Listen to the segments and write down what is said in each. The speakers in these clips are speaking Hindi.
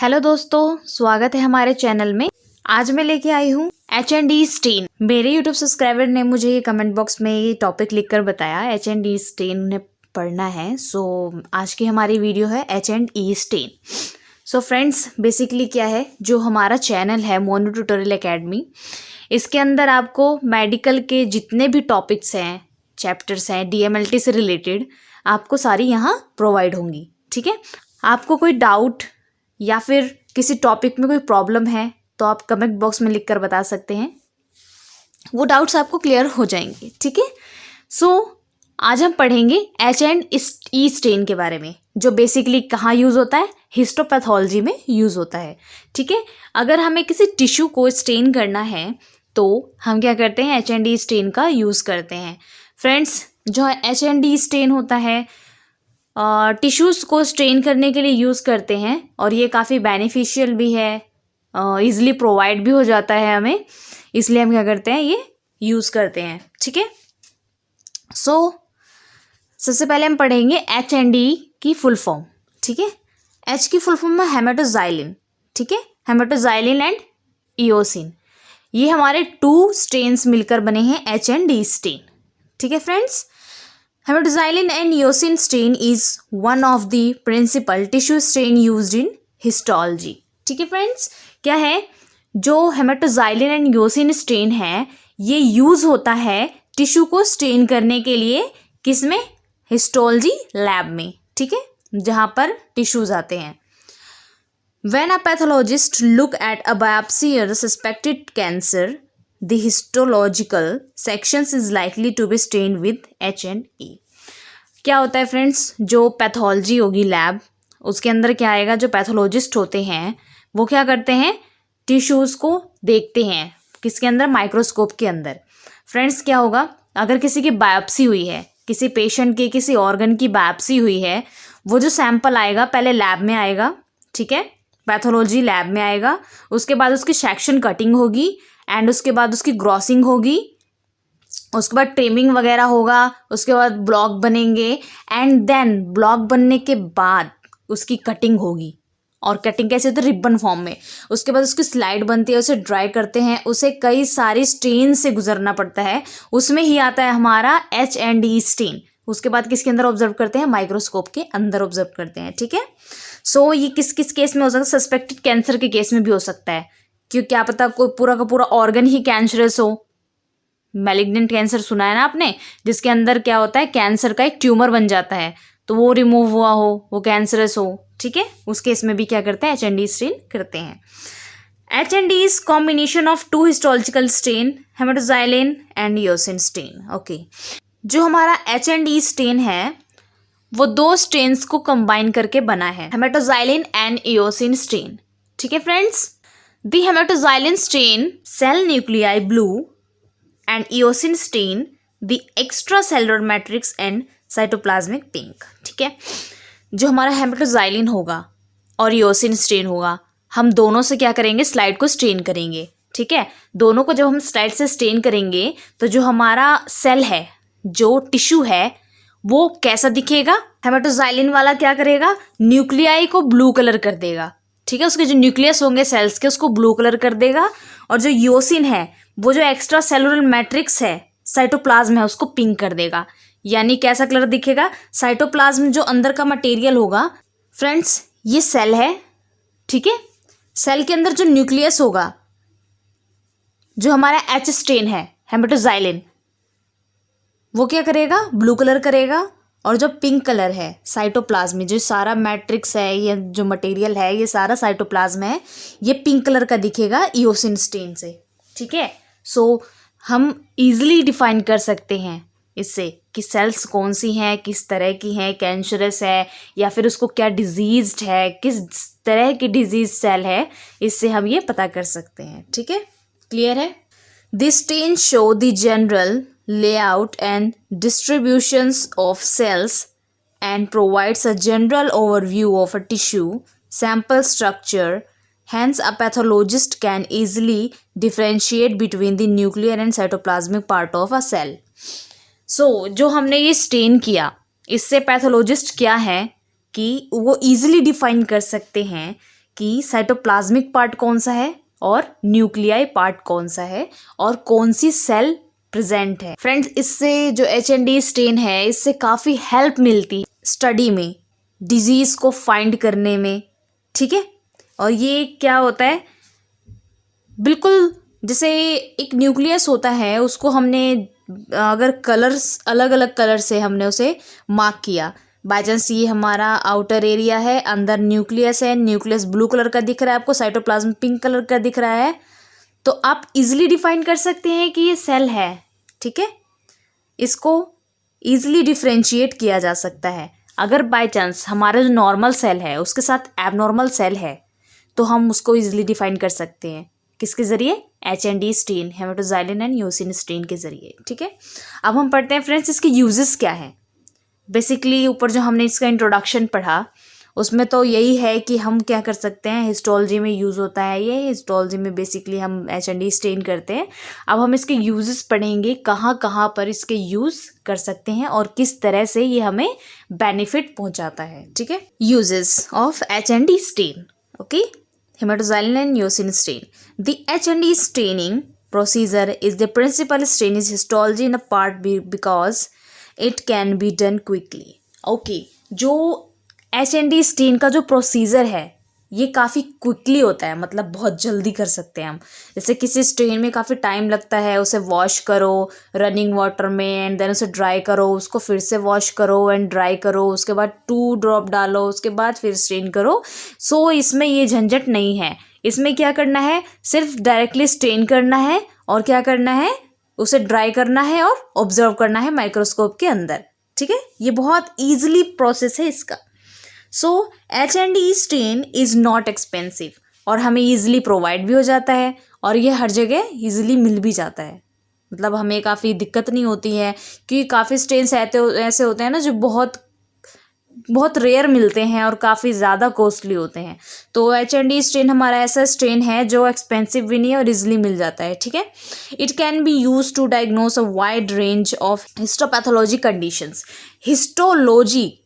हेलो दोस्तों, स्वागत है हमारे चैनल में। आज मैं लेके आई हूँ H&E स्टेन। मेरे यूट्यूब सब्सक्राइबर ने मुझे ये कमेंट बॉक्स में ये टॉपिक लिखकर बताया H&E स्टेन उन्हें पढ़ना है। सो आज की हमारी वीडियो है H&E stand. So friends, basically क्या है, जो हमारा चैनल है मोनू ट्यूटोरियल एकेडमी, इसके अंदर आपको मेडिकल के जितने भी टॉपिक्स हैं, चैप्टर्स हैं DMLT से रिलेटेड, आपको सारी यहाँ प्रोवाइड होंगी। ठीक है, आपको कोई डाउट या फिर किसी टॉपिक में कोई प्रॉब्लम है तो आप कमेंट बॉक्स में लिखकर बता सकते हैं, वो डाउट्स आपको क्लियर हो जाएंगे। ठीक है, सो आज हम पढ़ेंगे H&E स्टेन के बारे में, जो बेसिकली कहाँ यूज़ होता है, हिस्टोपैथोलॉजी में यूज़ होता है। ठीक है, अगर हमें किसी टिश्यू को स्टेन करना है तो हम क्या करते हैं, H&E स्टेन का यूज़ करते हैं। फ्रेंड्स, जो H&E स्टेन होता है टिश्यूज़ को स्टेन करने के लिए यूज़ करते हैं और ये काफ़ी बेनिफिशियल भी है, ईज़िली प्रोवाइड भी हो जाता है हमें, इसलिए हम क्या करते हैं, ये यूज़ करते हैं। ठीक है, सो सबसे पहले हम पढ़ेंगे H&E की फुल फॉर्म। ठीक है, H की फुल फॉर्म है हेमेटोजाइलिन। ठीक है, हेमेटोजाइलिन एंड इओसिन, ये हमारे 2 स्टेन्स मिलकर बने हैं H&E स्टेन। ठीक है friends, haematoxylin and eosin stain is one of the principal tissue stain used in histology. ठीक है फ्रेंड्स, क्या है, जो हेमेटोजाइलिन एंड इओसिन स्टेन है, ये यूज़ होता है टिश्यू को स्टेन करने के लिए, किसमें, हिस्टोलॉजी लैब में। ठीक है, जहाँ पर टिश्यूज आते हैं। When a pathologist look at a biopsy or the suspected cancer, the histological sections is likely to be stained with H&E। क्या होता है फ्रेंड्स, जो पैथोलॉजी होगी लैब, उसके अंदर क्या आएगा, जो पैथोलॉजिस्ट होते हैं वो क्या करते हैं, टिश्यूज़ को देखते हैं, किसके अंदर, माइक्रोस्कोप के अंदर। फ्रेंड्स, क्या होगा, अगर किसी की बायोप्सी हुई है, किसी पेशेंट की किसी ऑर्गन की बायोप्सी हुई है, वो जो सैंपल आएगा पहले लैब में आएगा। ठीक है, पैथोलॉजी लैब में आएगा, उसके बाद उसकी सेक्शन कटिंग होगी एंड उसके बाद उसकी ग्रॉसिंग होगी, उसके बाद ट्रिमिंग वगैरह होगा, उसके बाद ब्लॉक बनेंगे एंड देन ब्लॉक बनने के बाद उसकी कटिंग होगी। और कटिंग कैसे होती है, रिबन फॉर्म में। उसके बाद उसकी स्लाइड बनती है, उसे ड्राई करते हैं, उसे कई सारी स्टेन से गुजरना पड़ता है, उसमें ही आता है हमारा H&E स्टेन। उसके बाद किसके अंदर ऑब्जर्व करते हैं, माइक्रोस्कोप के अंदर ऑब्जर्व करते हैं। ठीक है, सो ये किस किस केस में हो सकता है, सस्पेक्टेड कैंसर के केस में भी हो सकता है, क्योंकि क्या पता कोई पूरा का पूरा ऑर्गन ही कैंसरस हो। मैलिग्नेंट कैंसर सुना है ना आपने, जिसके अंदर क्या होता है, कैंसर का एक ट्यूमर बन जाता है, तो वो रिमूव हुआ हो, वो कैंसरस हो। ठीक है, उस केस में भी क्या करते हैं, H&E स्टेन करते हैं। H&E is combination of 2 histological stain, haematoxylin and eosin stain. Okay, जो हमारा H&E स्टेन है वो 2 स्टेन्स को कंबाइन करके बना है, हेमेटोजाइलिन एंड इओसिन स्टेन। ठीक है friends, the haematoxylin stain cell nuclei blue and eosin stain the extra cellular matrix and cytoplasmic pink. ठीक है, जो हमारा हेमेटोजाइलिन होगा और इओसिन स्टेन होगा, हम दोनों से क्या करेंगे, स्लाइड को स्टेन करेंगे। ठीक है, दोनों को जब हम स्लाइड से स्टेन करेंगे तो जो हमारा सेल है, जो टिश्यू है, वो कैसा दिखेगा, हेमेटोजाइलिन वाला क्या करेगा, न्यूक्लियाई को ब्लू कलर कर देगा। ठीक है, उसके जो न्यूक्लियस होंगे सेल्स के, उसको ब्लू कलर कर देगा, और जो इओसिन है, वो जो एक्स्ट्रा सेलुलर मैट्रिक्स है, साइटोप्लाज्म है, उसको पिंक कर देगा। यानी कैसा कलर दिखेगा, साइटोप्लाज्म जो अंदर का मटेरियल होगा, फ्रेंड्स ये सेल है। ठीक है, सेल के अंदर जो न्यूक्लियस होगा, जो हमारा H स्टेन है, हेमेटोजाइलिन, वो क्या करेगा, ब्लू कलर करेगा, और जो पिंक कलर है साइटोप्लाज्म, जो सारा मैट्रिक्स है, ये जो मटेरियल है, ये सारा साइटोप्लाज्म है, ये पिंक कलर का दिखेगा इओसिन स्टेन से। ठीक है, सो हम इजीली डिफाइन कर सकते हैं इससे कि सेल्स कौन सी हैं, किस तरह की हैं, कैंसरस है या फिर उसको क्या डिजीज्ड है, किस तरह की डिजीज सेल है, इससे हम ये पता कर सकते हैं। ठीक है, क्लियर है। This stain show the general layout and distributions of cells and provides a general overview of a tissue sample structure. Hence, a pathologist can easily differentiate between the nuclear and cytoplasmic part of a cell. So, जो हमने ये स्टेन किया, इससे पैथोलॉजिस्ट क्या है कि वो easily डिफाइन कर सकते हैं कि साइटोप्लाज्मिक पार्ट कौन सा है और न्यूक्लियाई पार्ट कौन सा है और कौन सी सेल प्रेजेंट है। फ्रेंड्स, इससे जो HND स्टेन है इससे काफ़ी हेल्प मिलती है स्टडी में, डिजीज़ को फाइंड करने में, ठीक है। और ये क्या होता है, बिल्कुल जैसे एक न्यूक्लियस होता है, उसको हमने अगर कलर्स अलग अलग कलर से हमने उसे मार्क किया, बाई चांस ये हमारा आउटर एरिया है, अंदर न्यूक्लियस है, न्यूक्लियस ब्लू कलर का दिख रहा है आपको, साइटोप्लाज्म पिंक कलर का दिख रहा है, तो आप इजीली डिफाइन कर सकते हैं कि ये सेल है, ठीक है। इसको इजीली डिफ्रेंशिएट किया जा सकता है। अगर बाय चांस हमारा जो नॉर्मल सेल है उसके साथ एबनॉर्मल सेल है तो हम उसको इजीली डिफाइन कर सकते हैं, किसके ज़रिए, HND stain, haematoxylin and eosin stain के ज़रिए, ठीक है। अब हम पढ़ते हैं फ्रेंड्स इसके यूजेस क्या हैं। बेसिकली ऊपर जो हमने इसका इंट्रोडक्शन पढ़ा उसमें तो यही है कि हम क्या कर सकते हैं, हिस्टोलॉजी में यूज़ होता है ये, हिस्टोलॉजी में बेसिकली हम HND स्टेन करते हैं। अब हम इसके यूजेस पढ़ेंगे, कहाँ कहाँ पर इसके यूज़ कर सकते हैं और किस तरह से ये हमें बेनिफिट पहुंचाता है, ठीक है। Uses of HND stain, okay. Haematoxylin and eosin stain, the HND staining procedure is the principal stain is histology in a part because it can be done quickly, okay। जो HND स्टेन का जो प्रोसीजर है ये काफ़ी क्विकली होता है, मतलब बहुत जल्दी कर सकते हैं हम। जैसे किसी स्टेन में काफ़ी टाइम लगता है, उसे वॉश करो रनिंग वाटर में एंड देन उसे ड्राई करो, उसको फिर से वॉश करो एंड ड्राई करो, उसके बाद 2 ड्रॉप डालो, उसके बाद फिर स्टेन करो। सो इसमें ये झंझट नहीं है। इसमें क्या करना है, सिर्फ डायरेक्टली स्टेन करना है और क्या करना है, उसे ड्राई करना है और ऑब्जर्व करना है माइक्रोस्कोप के अंदर, ठीक है। ये बहुत ईजिली प्रोसेस है इसका। So HND stain is not expensive और हमें ईजिली प्रोवाइड भी हो जाता है और ये हर जगह ईजिली मिल भी जाता है, मतलब हमें काफ़ी दिक्कत नहीं होती है, क्योंकि काफ़ी स्टेन्स ऐसे होते हैं ना जो बहुत बहुत रेयर मिलते हैं और काफ़ी ज़्यादा कॉस्टली होते हैं। तो HND स्टेन हमारा ऐसा स्टेन है जो एक्सपेंसिव भी नहीं है और इजीली मिल जाता है, ठीक है। It can be use to diagnose a wide range of histopathology conditions. Histology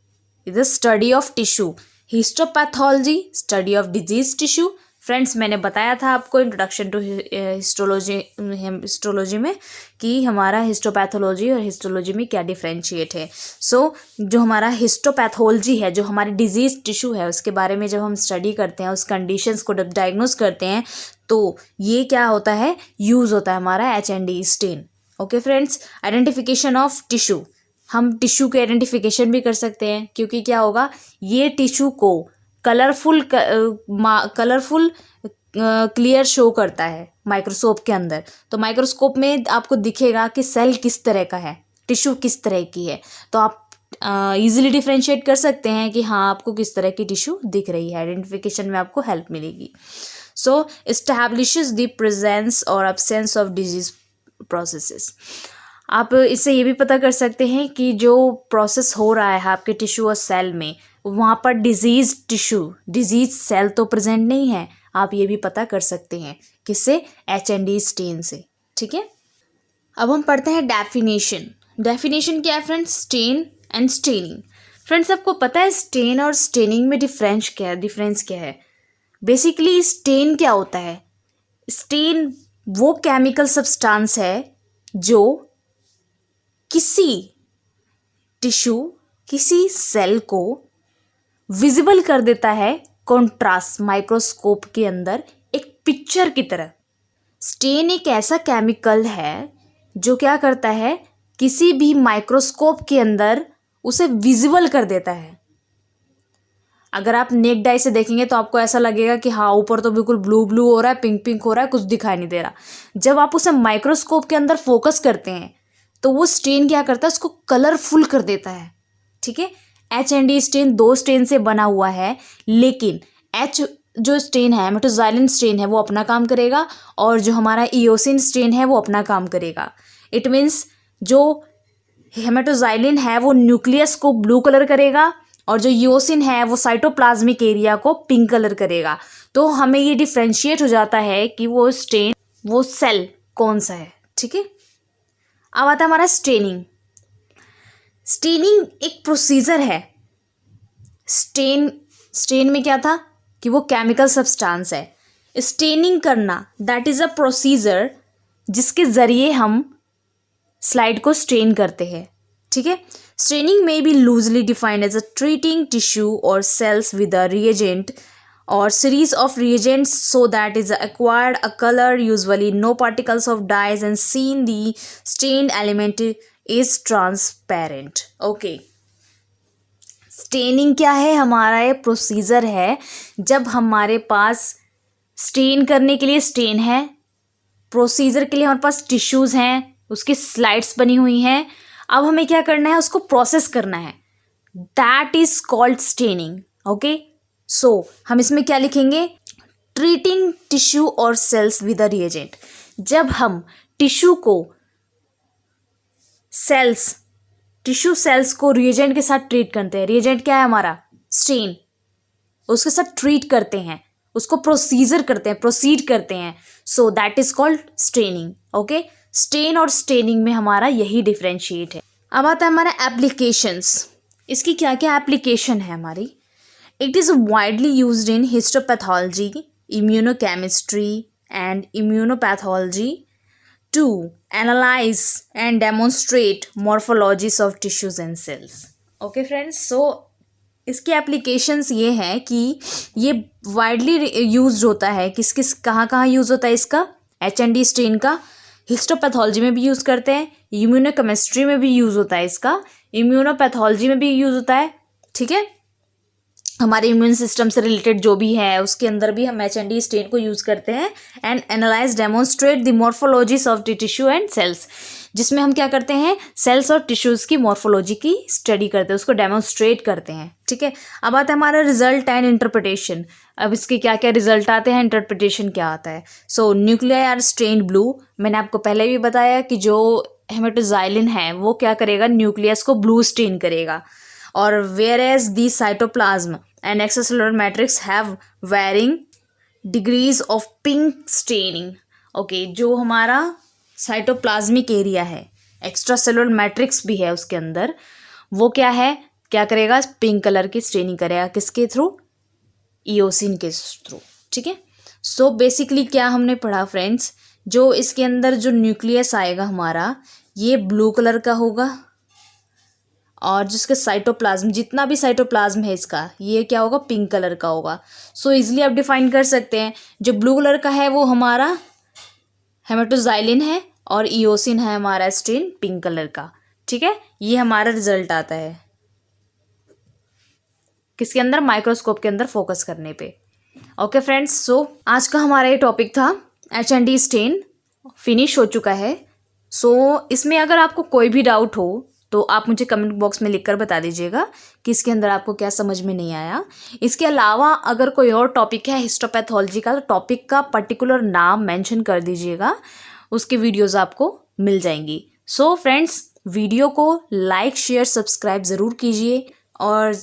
is the study of tissue, histopathology study of disease tissue. Friends, मैंने बताया था आपको इंट्रोडक्शन टू हिस्टोलॉजी में कि हमारा हिस्टोपैथोलॉजी और हिस्टोलॉजी में क्या डिफरेंशिएट है। सो जो हमारा हिस्टोपैथोलॉजी है, जो हमारी डिजीज टिश्यू है, उसके बारे में जब हम स्टडी करते हैं, उस कंडीशंस को जब डायग्नोस करते हैं, तो ये क्या होता है, यूज़ होता है हमारा HND stain, okay friends. Identification of tissue, हम टिश्यू के आइडेंटिफिकेशन भी कर सकते हैं, क्योंकि क्या होगा, ये टिश्यू को कलरफुल क्लियर शो करता है माइक्रोस्कोप के अंदर। तो माइक्रोस्कोप में आपको दिखेगा कि सेल किस तरह का है, टिश्यू किस तरह की है, तो आप इजीली डिफरेंशिएट कर सकते हैं कि हाँ आपको किस तरह की टिश्यू दिख रही है, आइडेंटिफिकेशन में आपको हेल्प मिलेगी। सो एस्टैब्लिशेस द प्रेजेंस और एब्सेंस ऑफ डिजीज प्रोसेसेस। आप इससे ये भी पता कर सकते हैं कि जो प्रोसेस हो रहा है आपके टिश्यू और सेल में, वहाँ पर डिजीज टिश्यू, डिजीज सेल तो प्रेजेंट नहीं है, आप ये भी पता कर सकते हैं, किससे, HND स्टेन से, ठीक है। अब हम पढ़ते हैं डेफिनेशन। डेफिनेशन क्या है friends, stain and staining. Friends, आपको पता है स्टेन और स्टेनिंग में डिफरेंस क्या है। बेसिकली स्टेन क्या होता है, स्टेन वो केमिकल सब्सटेंस है जो किसी टिश्यू, किसी सेल को विजिबल कर देता है कॉन्ट्रास्ट माइक्रोस्कोप के अंदर एक पिक्चर की तरह। स्टेन एक ऐसा केमिकल है जो क्या करता है, किसी भी माइक्रोस्कोप के अंदर उसे विजिबल कर देता है। अगर आप नेक्ड आई से देखेंगे तो आपको ऐसा लगेगा कि हाँ ऊपर तो बिल्कुल ब्लू ब्लू हो रहा है, पिंक पिंक हो रहा है, कुछ दिखाई नहीं दे रहा। जब आप उसे माइक्रोस्कोप के अंदर फोकस करते हैं तो वो स्टेन क्या करता है, उसको कलरफुल कर देता है, ठीक है। HND स्टेन 2 स्टेन से बना हुआ है, लेकिन जो स्टेन है, हेमेटोजाइलिन स्टेन है, वो अपना काम करेगा और जो हमारा इयोसिन स्टेन है वो अपना काम करेगा। इट मीन्स जो हेमेटोजाइलिन है वो न्यूक्लियस को ब्लू कलर करेगा और जो इयोसिन है वो साइटोप्लाज्मिक एरिया को पिंक कलर करेगा। तो हमें ये डिफ्रेंशिएट हो जाता है कि वो स्टेन, वो सेल कौन सा है, ठीक है। अब आता है हमारा स्टेनिंग। स्टेनिंग एक प्रोसीजर है। स्टेन में क्या था कि वो केमिकल सब्सटेंस है। स्टेनिंग करना दैट इज़ अ प्रोसीजर जिसके ज़रिए हम स्लाइड को स्टेन करते हैं, ठीक है। स्टेनिंग में be loosely defined as a treating tissue और cells with a reagent or series of reagents so that is acquired a color, usually no particles of dyes, and seen the stained element is transparent. Okay, staining क्या है? हमारा ये प्रोसीजर है जब हमारे पास स्टेन करने के लिए स्टेन है, प्रोसीजर के लिए हमारे पास टिश्यूज़ हैं, उसकी स्लाइड्स बनी हुई हैं। अब हमें क्या करना है? उसको प्रोसेस करना है, that is called staining. Okay, so हम इसमें क्या लिखेंगे? ट्रीटिंग टिश्यू और सेल्स विद अ रिएजेंट। जब हम टिश्यू सेल्स को रिएजेंट के साथ ट्रीट करते हैं, रिएजेंट क्या है हमारा? स्टेन, उसके साथ ट्रीट करते हैं, उसको प्रोसीड करते हैं, so that is called staining. Okay, stain और स्टेनिंग में हमारा यही डिफरेंशिएट है। अब आता है हमारा एप्लीकेशंस। इसकी क्या क्या एप्लीकेशन है हमारी? It is widely used in histopathology, immunochemistry, and immunopathology to analyze and demonstrate morphologies of tissues and cells. Okay friends, so इसकी एप्लीकेशंस ये हैं कि ये वाइडली यूज होता है, किस कहाँ यूज़ होता है इसका? H&D स्टेन का हिस्टोपैथोलॉजी में भी यूज़ करते हैं, इम्यूनोकेमिस्ट्री में भी यूज़ होता है इसका, इम्यूनोपैथोलॉजी में भी यूज़ होता है, ठीक है। हमारे इम्यून सिस्टम से रिलेटेड जो भी है उसके अंदर भी हम H&D स्टेन को यूज़ करते हैं। And analyse demonstrate the morphologies of the tissue and cells, जिसमें हम क्या करते हैं? सेल्स और टिश्यूज़ की मॉर्फोलॉजी की स्टडी करते हैं, उसको डेमोन्स्ट्रेट करते हैं, ठीक है। अब आता है हमारा रिजल्ट एंड इंटरप्रिटेशन। अब इसके क्या क्या रिजल्ट आते हैं, इंटरप्रिटेशन क्या आता है? सो न्यूक्लियाई आर स्टेन्ड ब्लू। मैंने आपको पहले भी बताया कि जो हेमेटोजाइलिन है वो क्या करेगा? न्यूक्लियस को ब्लू स्टेन करेगा। और whereas the cytoplasm and extracellular matrix have varying degrees of pink staining. Okay, जो हमारा साइटोप्लाज्मिक एरिया है, एक्स्ट्रा सेलुलर मैट्रिक्स भी है उसके अंदर, वो क्या है? क्या करेगा? पिंक कलर की स्टेनिंग करेगा। किसके थ्रू? ईओसिन के थ्रू, ठीक है। सो बेसिकली क्या हमने पढ़ा फ्रेंड्स? जो इसके अंदर जो न्यूक्लियस आएगा हमारा, ये ब्लू कलर का होगा, और जिसके साइटोप्लाज्म, जितना भी साइटोप्लाज्म है इसका, ये क्या होगा? पिंक कलर का होगा। सो इजीली आप डिफाइन कर सकते हैं, जो ब्लू कलर का है वो हमारा हेमेटोजाइलिन है और ईओसिन है हमारा स्टेन पिंक कलर का, ठीक है। ये हमारा रिजल्ट आता है किसके अंदर? माइक्रोस्कोप के अंदर फोकस करने पे। ओके फ्रेंड्स, सो आज का हमारा ये टॉपिक था H&D स्टेन, फिनिश हो चुका है। सो इसमें अगर आपको कोई भी डाउट हो तो आप मुझे कमेंट बॉक्स में लिखकर बता दीजिएगा कि इसके अंदर आपको क्या समझ में नहीं आया। इसके अलावा अगर कोई और टॉपिक है हिस्टोपैथोलॉजी का, तो टॉपिक का पर्टिकुलर नाम मेंशन कर दीजिएगा, उसकी वीडियोस आपको मिल जाएंगी। सो फ्रेंड्स, वीडियो को लाइक शेयर सब्सक्राइब ज़रूर कीजिए और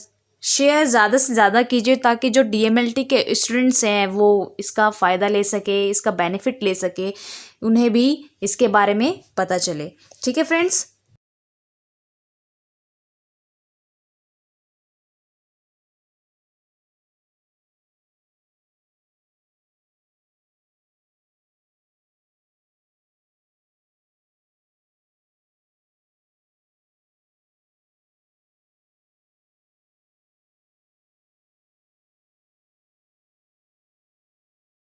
शेयर ज़्यादा से ज़्यादा कीजिए ताकि जो DMLT के स्टूडेंट्स हैं वो इसका फ़ायदा ले सके, इसका बेनिफिट ले सके, उन्हें भी इसके बारे में पता चले, ठीक है फ्रेंड्स।